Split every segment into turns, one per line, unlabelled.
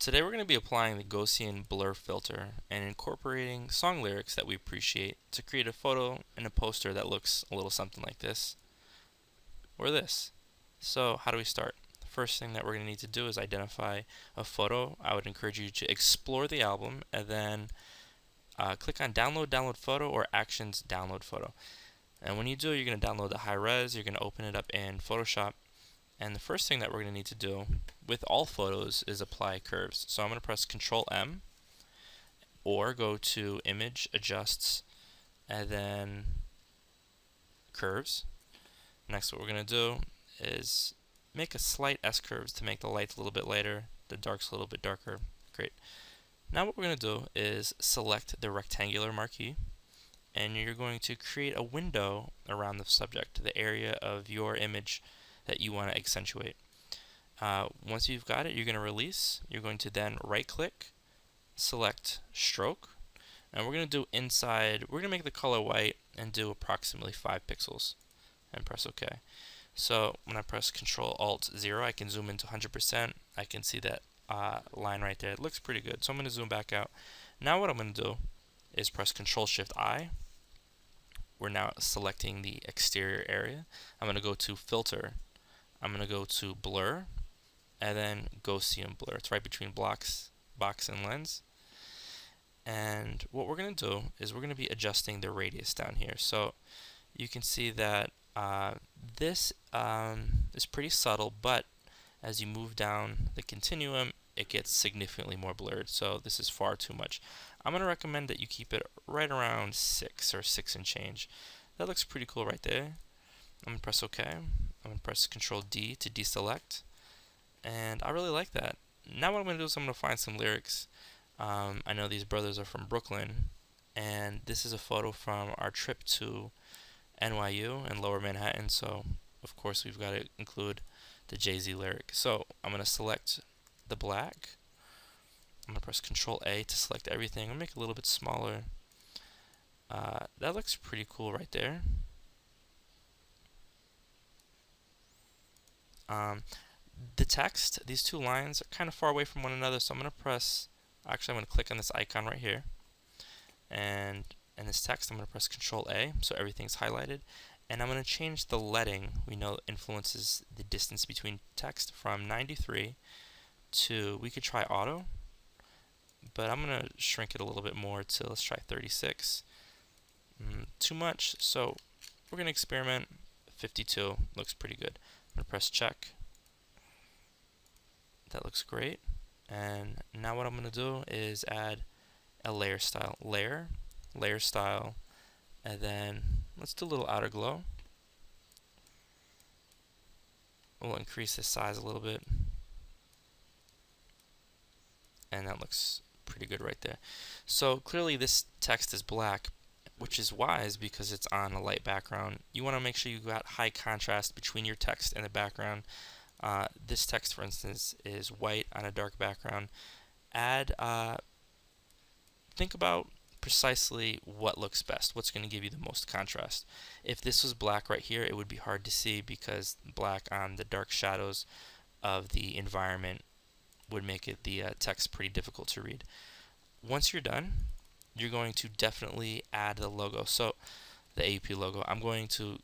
Today we're going to be applying the Gaussian Blur filter and incorporating song lyrics that we appreciate to create a photo and a poster that looks a little something like this or this. So how do we start? The first thing that we're going to need to do is identify a photo. I would encourage you to explore the album and then click on download photo or actions download photo. And when you do, you're going to download the high res, you're going to open it up in Photoshop. And the first thing that we're going to need to do with all photos is apply curves. So I'm going to press Control M or go to Image, Adjusts, and then Curves. Next, what we're going to do is make a slight S-curves to make the lights a little bit lighter, the darks a little bit darker. Great. Now what we're going to do is select the rectangular marquee, and you're going to create a window around the subject, the area of your image that you want to accentuate. Once you've got it, you're going to release. You're going to then right click, select stroke, and we're going to do inside, we're going to make the color white and do approximately 5 pixels and press OK. So when I press Control Alt 0, I can zoom into 100%. I can see that line right there. It looks pretty good. So I'm going to zoom back out. Now what I'm going to do is press Control Shift I. We're now selecting the exterior area. I'm going to go to Filter. I'm going to go to Blur, and then Gaussian Blur. It's right between box and lens. And what we're going to do is we're going to be adjusting the radius down here. So you can see that this is pretty subtle, but as you move down the continuum, it gets significantly more blurred. So this is far too much. I'm going to recommend that you keep it right around 6 or 6 and change. That looks pretty cool right there. I'm going to press OK. I'm going to press Control D to deselect. And I really like that. Now what I'm going to do is I'm going to find some lyrics. I know these brothers are from Brooklyn, and this is a photo from our trip to NYU and Lower Manhattan, so of course we've got to include the Jay-Z lyric. So I'm going to select the black. I'm going to press Control A to select everything. I'm going to make it a little bit smaller. That looks pretty cool right there. The text, these two lines are kind of far away from one another, so I'm going to press, actually I'm going to click on this icon right here, and in this text I'm going to press Control A so everything's highlighted, and I'm going to change the leading. We know it influences the distance between text from 93 to, we could try auto, but I'm going to shrink it a little bit more to, let's try 36. Too much, so we're going to experiment. 52 looks pretty good. I'm going to press check. That looks great. And now what I'm going to do is add a layer style. Layer style, and then let's do a little outer glow. We'll increase the size a little bit. And that looks pretty good right there. So clearly this text is black, which is wise because it's on a light background. You want to make sure you got high contrast between your text and the background. This text, for instance, is white on a dark background. Think about precisely what looks best, what's going to give you the most contrast. If this was black right here, it would be hard to see because black on the dark shadows of the environment would make it the text pretty difficult to read. Once you're done, you're going to definitely add the logo. So the AUP logo, I'm going to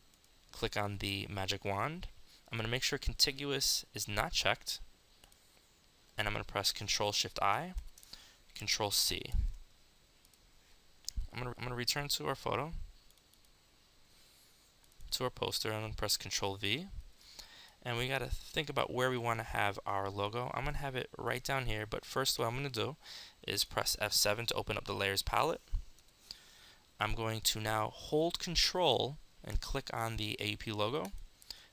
click on the magic wand. I'm going to make sure contiguous is not checked, and I'm going to press Control Shift I, Control C. I'm going to return to our photo, to our poster, and I'm going to press Control V. And we got to think about where we want to have our logo. I'm going to have it right down here, but first what I'm going to do is press F7 to open up the layers palette. I'm going to now hold Control and click on the AUP logo.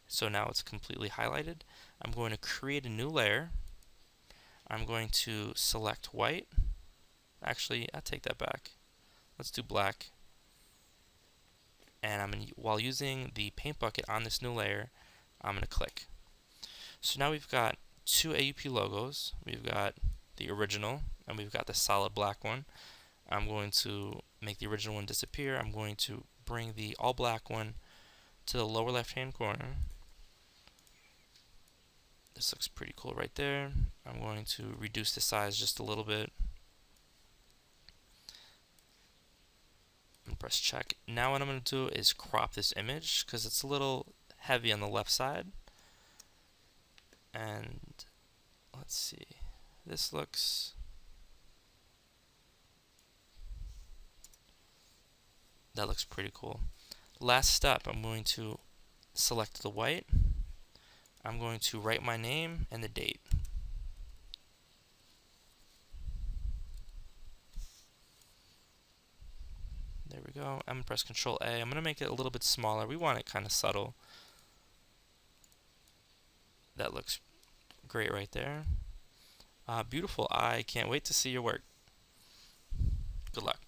So now it's completely highlighted. I'm going to create a new layer. I'm going to select white. Actually, I'll take that back. Let's do black. And while using the paint bucket on this new layer, I'm going to click. So now we've got two AUP logos. We've got the original and we've got the solid black one. I'm going to make the original one disappear. I'm going to bring the all black one to the lower left hand corner. This looks pretty cool right there. I'm going to reduce the size just a little bit. And press check. Now what I'm going to do is crop this image because it's a little heavy on the left side. And let's see. This looks... That looks pretty cool. Last step, I'm going to select the white. I'm going to write my name and the date. There we go. I'm going to press Control A. I'm going to make it a little bit smaller. We want it kind of subtle. That looks great right there. Beautiful. I can't wait to see your work. Good luck.